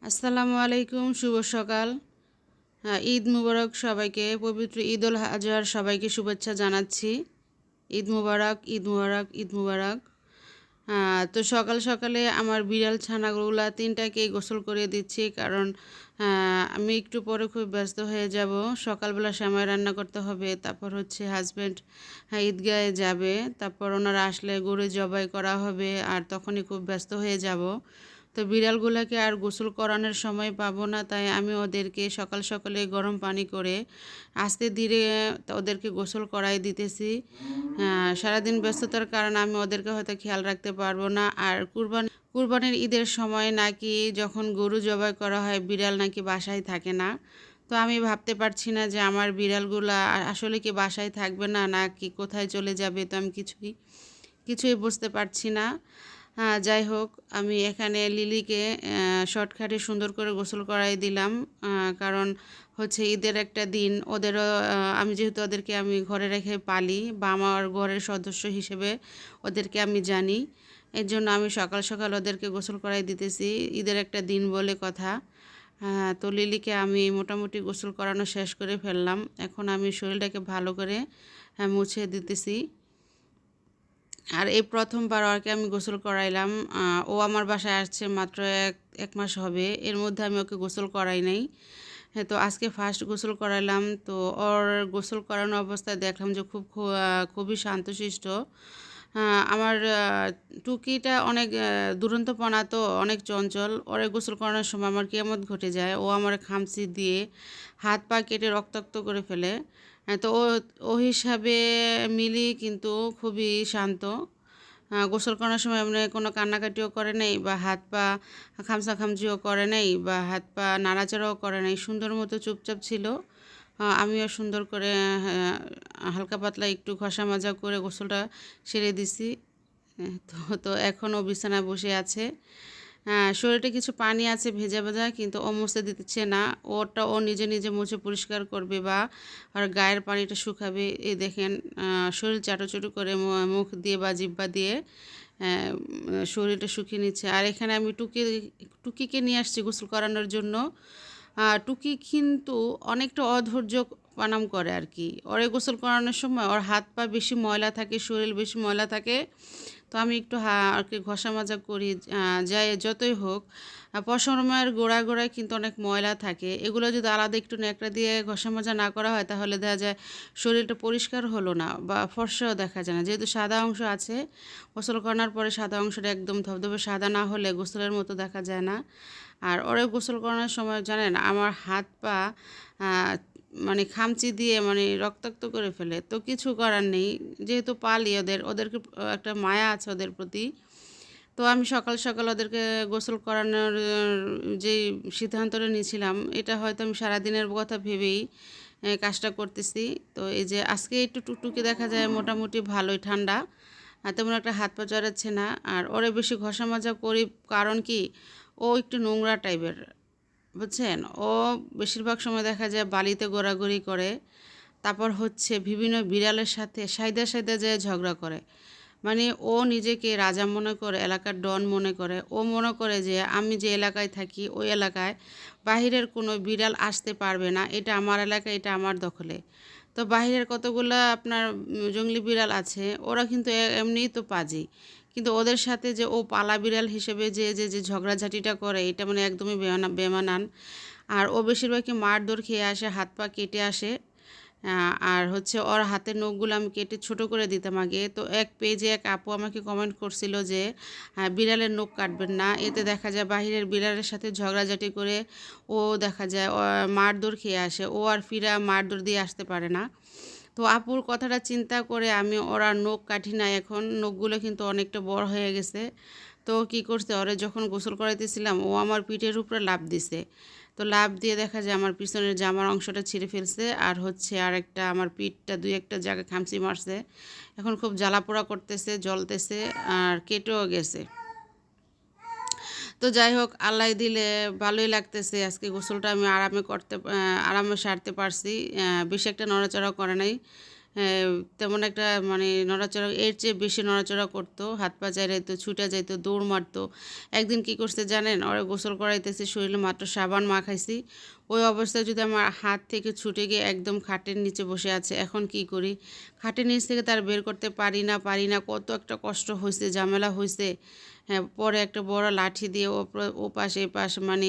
আসসালামু আলাইকুম, শুভ সকাল। ঈদ মুবারক সবাইকে। পবিত্র ঈদ উল আজহার সবাইকে শুভেচ্ছা জানাচ্ছি। ঈদ মুবারক, ঈদ মুবারক, ঈদ মুবারক। তো সকাল সকালে আমার বিড়াল ছানাগুলা তিনটাকেই গোসল করে দিচ্ছি, কারণ আমি একটু পরে খুব ব্যস্ত হয়ে যাব। সকালবেলা সেমাই রান্না করতে হবে, তারপর হচ্ছে হাজব্যান্ড ঈদগাহে যাবে, তারপর ওনারা আসলে গরু জবাই করা হবে, আর তখনই খুব ব্যস্ত হয়ে যাব। তো বিড়ালগুলোকে আর গোসল করানোর সময় পাবো না, তাই আমি ওদেরকে সকাল সকালে গরম পানি করে আস্তে ধীরে ওদেরকে গোসল করাই দিতেছি। সারাদিন ব্যস্ততার কারণে আমি ওদেরকে হয়তো খেয়াল রাখতে পারবো না। আর কুরবানির ঈদের সময় নাকি যখন গরু জবাই করা হয়, বিড়াল নাকি বাসায় থাকে না। তো আমি ভাবতে পারছি না যে আমার বিড়ালগুলা আসলে কি বাসায় থাকবে না নাকি কোথায় চলে যাবে। তো আমি কিছুই বুঝতে পারছি না। যাই হোক, আমি এখানে লিলিকে শর্টকাটে সুন্দর করে গোসল করাই দিলাম। কারণ হচ্ছে ঈদের একটা দিন, ওদেরও আমি যেহেতু ওদেরকে আমি ঘরে রেখে পালি বা আমার ঘরের সদস্য হিসেবে ওদেরকে আমি জানি, এর জন্য আমি সকাল সকাল ওদেরকে গোসল করাই দিতেছি। ঈদের একটা দিন বলে কথা। তো লিলিকে আমি মোটামুটি গোসল করানো শেষ করে ফেললাম। এখন আমি শরীরটাকে ভালো করে মুছে দিতেছি। আর এই প্রথমবার ওকে আমি গোসল করাইলাম। ও আমার বাসায় আসছে মাত্র এক মাস হবে, এর মধ্যে আমি ওকে গোসল করাই নাই। হ্যাঁ, তো আজকে ফার্স্ট গোসল করাইলাম। তো ওর গোসল করানো অবস্থায় দেখলাম যে খুবই শান্তশিষ্ট। আমার টুকিটা অনেক দুরন্তপনা, তো অনেক চঞ্চল। ওরে গোসল করানোর সময় আমার কিয়ামত ঘটে যায়। ও আমার খামচি দিয়ে হাত পা কেটে রক্তাক্ত করে ফেলে। তো ও হিসাবে মিলি কিন্তু খুবই শান্ত। গোসল করানোর সময় এমনি কোনো কান্নাকাটিও করে নাই, বা হাত পা খামচাখামচিও করে নাই, বা হাত পা নাড়াচাড়াও করে নাই। সুন্দর মতো চুপচাপ ছিল। আমিও সুন্দর করে হালকা পাতলা একটু ঘষা মাজা করে গোসলটা সেরে দিছি। তো তো এখনও বিছানায় বসে আছে। শরীরে কিছু পানি আছে ভেজা ভেজা, কিন্তু ও মুছতে দিচ্ছে না। ওটা ও নিজে নিজে মুছে পরিষ্কার করবে বা আর গায়ের পানিটা শুকাবে। এই দেখেন, শরীর চাটোচুটো করে মুখ দিয়ে বা জিহ্বা দিয়ে শরীরটা শুকিয়ে নিচ্ছে। আর এখানে আমি টুকিকে নিয়ে আসছি গোসল করানোর জন্য। টুকি কিন্তু অনেকটা অধৈর্য পানাম করে আর কি। ওরে গোসল করানোর সময় ওর হাত পা বেশি ময়লা থাকে, শরীর বেশি ময়লা থাকে। তো আমি একটু আর কি ঘষা মাজা করি। যাই যতই হোক, পশমের গোড়ায় কিন্তু অনেক ময়লা থাকে। এগুলো যদি আলাদা একটু ন্যাকড়া দিয়ে ঘষা মাজা না করা হয়, তাহলে দেখা যায় শরীরটা পরিষ্কার হলো না বা ফর্সাও দেখা যায় না। যেহেতু সাদা অংশ আছে, গোসল করানোর পরে সাদা অংশটা একদম ধবধবে সাদা না হলে গোসলের মতো দেখা যায় না। আর ওরে গোসল করানোর সময় জানেন আমার হাত পা মানে খামচি দিয়ে মানে রক্তাক্ত করে ফেলে। তো কিছু করার নেই, যেহেতু পালি ওদেরকে একটা মায়া আছে ওদের প্রতি। তো আমি সকাল সকাল ওদেরকে গোসল করানোর যে সিদ্ধান্তটা নিয়েছিলাম, এটা হয়তো আমি সারাদিনের কথা ভেবেই কাজটা করতেছি। তো এই যে আজকে একটু টুকটুকি দেখা যায়, মোটামুটি ভালোই ঠান্ডা, তেমন একটা হাত পা জড়াচ্ছে না। আর ওরে বেশি ঘষা মাজা করি, কারণ কি ও একটু নোংরা টাইপের, বুঝছেন। ও বেশিরভাগ সময় দেখা যায় বালিতে ঘোরাঘুরি করে। তারপর হচ্ছে বিভিন্ন বিড়ালের সাথে সাইদা যেয়ে ঝগড়া করে। মানে ও নিজেকে রাজা মনে করে, এলাকার ডন মনে করে। ও মনে করে যে আমি যে এলাকায় থাকি ওই এলাকায় বাহিরের কোনো বিড়াল আসতে পারবে না, এটা আমার এলাকা, এটা আমার দখলে। তো বাহিরের কতগুলো আপনার জংলি বিড়াল আছে, ওরা কিন্তু এমনিই তো পাজি। কিন্তু ওদের সাথে যে ও পালা বিড়াল হিসেবে যে ঝগড়াঝাটিটা করে, এটা মানে একদমই বেমানান। আর ও বেশিরভাগই মারধর খেয়ে আসে, হাত পা কেটে আসে। আর হচ্ছে ওর হাতের নখগুলো আমি কেটে ছোট করে দিতাম আগে। তো এক পেজে এক আপু আমাকে কমেন্ট করছিল যে বিড়ালের নখ কাটবেন না, এতে দেখা যায় বাহিরের বিড়ালের সাথে ঝগড়াঝাটি করে ও দেখা যায় মারধর খেয়ে আসে, ও আর ফিরা মারধর দিয়ে আসতে পারে না। তো আপুর কথাটা চিন্তা করে আমি ওরা নখ কাটি না, এখন নখগুলো কিন্তু অনেকটা বড় হয়ে গেছে। তো কি করছে, ওরে যখন গোসল করাইতেছিলাম ও আমার পিঠের উপরে লাফ দিছে। তো লাফ দিয়ে দেখা যায় আমার পিছনের জামার অংশটা ছিঁড়ে ফেলছে, আর হচ্ছে আরেকটা আমার পিঠটা দুই একটা জায়গায় খামচি মারছে। এখন খুব জ্বালাপোড়া করতেছে, জ্বলতেছে, আর কেটেও গেছে। তো যাই হোক, আল্লাহ দিলে ভালোই লাগতেছে। আজকে গোসলটা আমি আরামে সারতে পারছি। বেশি একটা নড়াচড়া করে নাই। তেমন একটা মানে নড়াচড়া এর চেয়ে বেশি নড়াচড়া করতো, হাত পা চাইরাইতো, ছুটে যাইতো, দৌড় মারতো। একদিন কি করছে জানেন, ওরা গোসল করাইতেছি, শরীরে মাত্র সাবান মাখাইছি, ওই অবস্থায় যদি আমার হাত থেকে ছুটে গিয়ে একদম খাটের নিচে বসে আছে। এখন কি করি, খাটের নিচ থেকে তার বের করতে পারি না, কত একটা কষ্ট হয়েছে, ঝামেলা হয়েছে। হ্যাঁ, পরে একটা বড় লাঠি দিয়ে ও পাশে এ পাশে মানে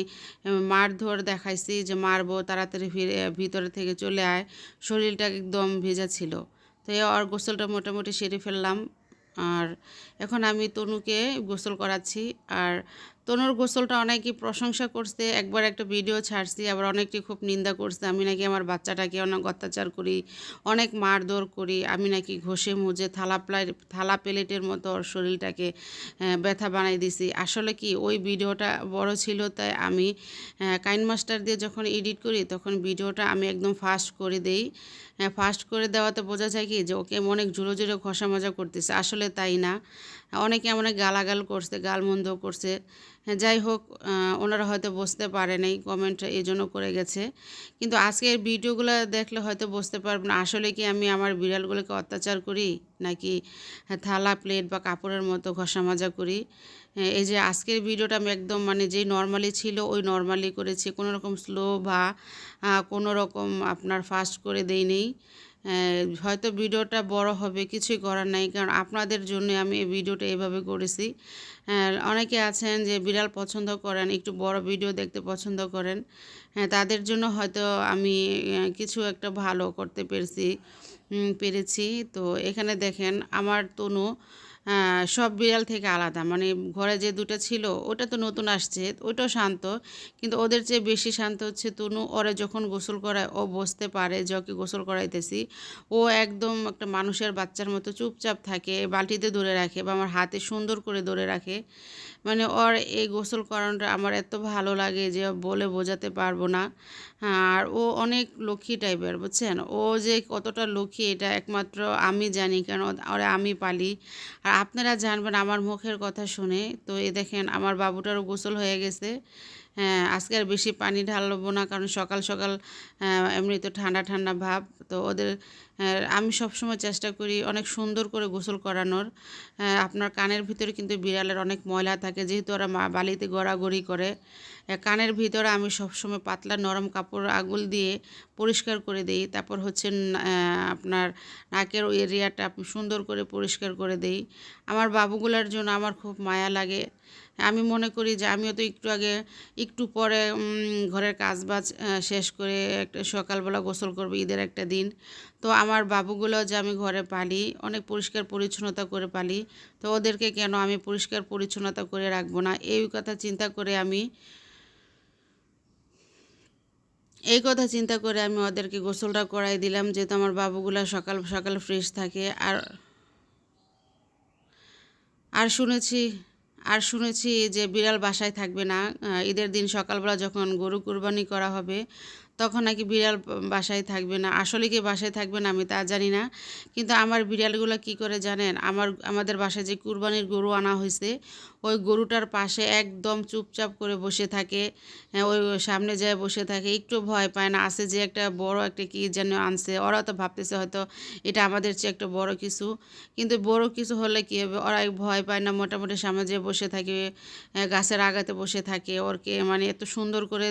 মারধর দেখাইছি যে মারবো, তাড়াতাড়ি ফিরে ভিতরে থেকে চলে আয়। শরীরটা একদম ভেজা ছিল। তো ওর গোসলটা মোটামুটি সেরে ফেললাম। আর এখন আমি তনুকে গোসল করাচ্ছি। আর তনুর গোসলটা অনেকেই প্রশংসা করছে, একবার একটা ভিডিও ছাড়ছি, আবার অনেকটি খুব নিন্দা করছে। আমি নাকি আমার বাচ্চাটাকে অনেক অত্যাচার করি, অনেক মারধর করি, আমি নাকি ঘষে মুজে থালা প্লেটের মতো ওর শরীরটাকে ব্যথা বানাই দিছি। আসলে কি ওই ভিডিওটা বড় ছিল, তাই আমি কাইন মাস্টার দিয়ে যখন এডিট করি তখন ভিডিওটা আমি একদম ফাস্ট করে দেই। ফাস্ট করে দেওয়াতে বোঝা যায় কি যে ওকে অনেক জোরে জোরে ঘষা মজা করতেছে, আসলে তাই না। অনেকে অনেক গালাগাল করছে, গালমন্দ করছে। হ্যাঁ, যাই হোক, ওনারা হয়তো বুঝতে পারে নাই, কমেন্ট এই জন্য করে গেছে। কিন্তু আজকের ভিডিওগুলো দেখলে হয়তো বুঝতে পারবেন আসলে কি আমি আমার বিড়ালগুলোকে অত্যাচার করি নাকি থালা প্লেট বা কাপড়ের মতো ঘষা মাজা করি। এই যে আজকের ভিডিওটা আমি একদম মানে যেই নর্মালি ছিল ওই নর্মালি করেছি, কোনো রকম স্লো বা কোনো রকম আপনার ফাস্ট করে দেই নেই। হয়তো ভিডিওটা বড় হবে, কিছুই করার নাই, কারণ আপনাদের জন্য আমি এই ভিডিওটা এভাবে করেছি। অনেকে আছেন যে বিড়াল পছন্দ করেন, একটু বড় ভিডিও দেখতে পছন্দ করেন। তাদের জন্য হয়তো আমি কিছু একটা ভালো করতে পেরেছি। তো এখানে দেখেন আমার তনু সব বিড়াল থেকে আলাদা, মানে ঘরে যে দুটো ছিল ওটা তো নতুন আসছে, ওটাও শান্ত, কিন্তু ওদের চেয়ে বেশি শান্ত হচ্ছে তনু। ওরা যখন গোসল করায় ও বুঝতে পারে যে ওকে গোসল করাইতেছি, ও একদম একটা মানুষের বাচ্চার মতো চুপচাপ থাকে, বালতিতে ধরে রাখে বা আমার হাতে সুন্দর করে ধরে রাখে। মানে ওর এই গোসল করানোটা আমার এত ভালো লাগে যে বলে বোঝাতে পারবো না। আর ও অনেক লক্ষ্মী টাইপের, বুঝছেন, ও যে কতটা লক্ষ্মী এটা একমাত্র আমি জানি, কারণ ওরা আমি পালি। আর আপনারা জানবেন আমার মুখের কথা শুনে। তো এই দেখেন আমার বাবুটারও গোসল হয়ে গেছে। হ্যাঁ, আজকে আর বেশি পানি ঢালবো না, কারণ সকাল সকাল এমনি তো ঠান্ডা ঠান্ডা ভাব। তো ওদের আমি সবসময় চেষ্টা করি অনেক সুন্দর করে গোসল করানোর। আপনার কানের ভিতরে কিন্তু বিড়ালের অনেক ময়লা থাকে, যেহেতু ওরা বালিতে গড়াগড়ি করে। কানের ভিতরে আমি সবসময় পাতলা নরম কাপড় আগুল দিয়ে পরিষ্কার করে দিই। তারপর হচ্ছে আপনার নাকের ওই এরিয়াটা আমি সুন্দর করে পরিষ্কার করে দিই। আমার বাবুগুলার জন্য আমার খুব মায়া লাগে। আমি মনে করি যে আমিও তো একটু পরে ঘরের কাজবাজ শেষ করে একটা সকালবেলা গোসল করব, ঈদের একটা দিন। তো আমার বাবুগুলো যে আমি ঘরে পালি, অনেক পরিষ্কার পরিচ্ছন্নতা করে পালি, তো ওদেরকে কেন আমি পরিষ্কার পরিচ্ছন্নতা করে রাখবো না, এই কথা চিন্তা করে আমি ওদেরকে গোসলটা করাই দিলাম, যেহেতু আমার বাবুগুলা সকাল সকাল ফ্রেশ থাকে। আর শুনেছি শুনেছি যে বিড়াল বাসায় থাকবে না। ঈদের দিন সকালবেলা যখন গরু কুরবানি করা হবে তখন নাকি বিড়াল বাসায় থাকবে না। আসলে কি বাসায় থাকবে না আমি তা জানি না, কিন্তু আমার বিড়ালগুলো কি করে জানেন, আমাদের বাসায় যে কুরবানির গরু আনা হয়েছে ওই গরুটার পাশে একদম চুপচাপ করে বসে থাকে। ওই সামনে যায় বসে থাকে, একটু ভয় পায় না। আছে যে একটা বড় একটা কি যেন আনছে, ওরা তো ভাবতেছে হয়তো এটা আমাদের চেয়ে একটা বড় কিছু, কিন্তু বড় কিছু হলে কী হবে, ওরা ভয় পায় না, মোটামুটি সামনে যেয়ে বসে থাকে, গাছের আগাতে বসে থাকে। ওরকে মানে এত সুন্দর করে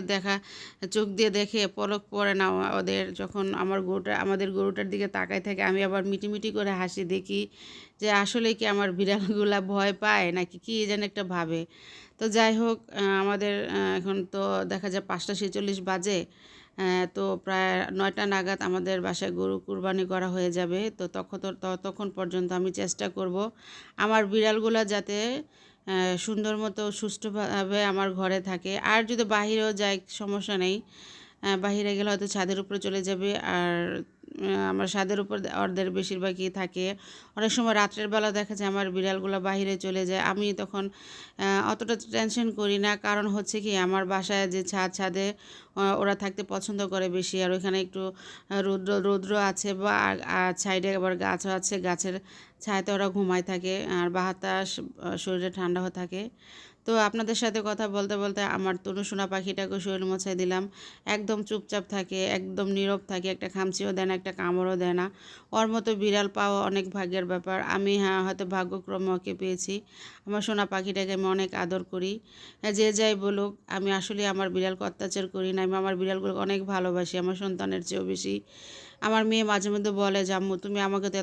চোখ দিয়ে দেখে, পলক পড়ে না ওদের। যখন আমাদের গরুটার দিকে তাকায় থাকে, আমি আবার মিটিমিটি করে হাসি, দেখি যে আসলে কি আমার বিড়ালগুলা ভয় পায় নাকি কি যেন একটা ভাবে। তো যাই হোক, আমাদের এখন তো দেখা যায় 5টা 46 বাজে। তো প্রায় 9টা নাগাদ আমাদের বাসায় গরু কুরবানি করা হয়ে যাবে। তো ততক্ষণ পর্যন্ত আমি চেষ্টা করব আমার বিড়ালগুলা যাতে সুন্দর মতো সুষ্ঠুভাবে আমার ঘরে থাকে। আর যদি বাহিরেও যায় সমস্যা নেই, বাহিরে গেলে হয়তো ছাদের উপরে চলে যাবে। আর আমার ছাদের উপর ওদের বেশিরভাগই থাকে। অনেক সময় রাত্রের বেলা দেখা যায় আমার বিড়ালগুলো বাহিরে চলে যায়, আমি তখন অতটা টেনশন করি না, কারণ হচ্ছে কি আমার বাসায় যে ছাদে ওরা থাকতে পছন্দ করে বেশি। আর ওইখানে একটু রৌদ্র আছে, বা সাইডে আবার গাছও আছে, গাছের ছায়াতে ওরা ঘুমায় থাকে, আর বাতাস শরীরে ঠান্ডাও থাকে। তো আপনাদের সাথে কথা বলতে বলতে আমার তনু সোনা পাখিটাকে শরীর মোছাই দিলাম। একদম চুপচাপ থাকে, একদম নীরব থাকে, একটা খামচিও দেয় না, একটা কামড়ও দেয় না। ওর মতো বিড়াল পাওয়া অনেক ভাগ্যের ব্যাপার। আমি হয়তো ভাগ্যক্রমে ওকে পেয়েছি। আমার সোনা পাখিটাকে আমি অনেক আদর করি। যে যাই বলুক, আমি আসলে আমার বিড়ালকে অত্যাচার করি না, আমি আমার বিড়ালগুলোকে অনেক ভালোবাসি, আমার সন্তানের চেয়েও বেশি। আমার মেয়ে মাঝে মধ্যে বলে যে আম্মু তুমি আমাকে তো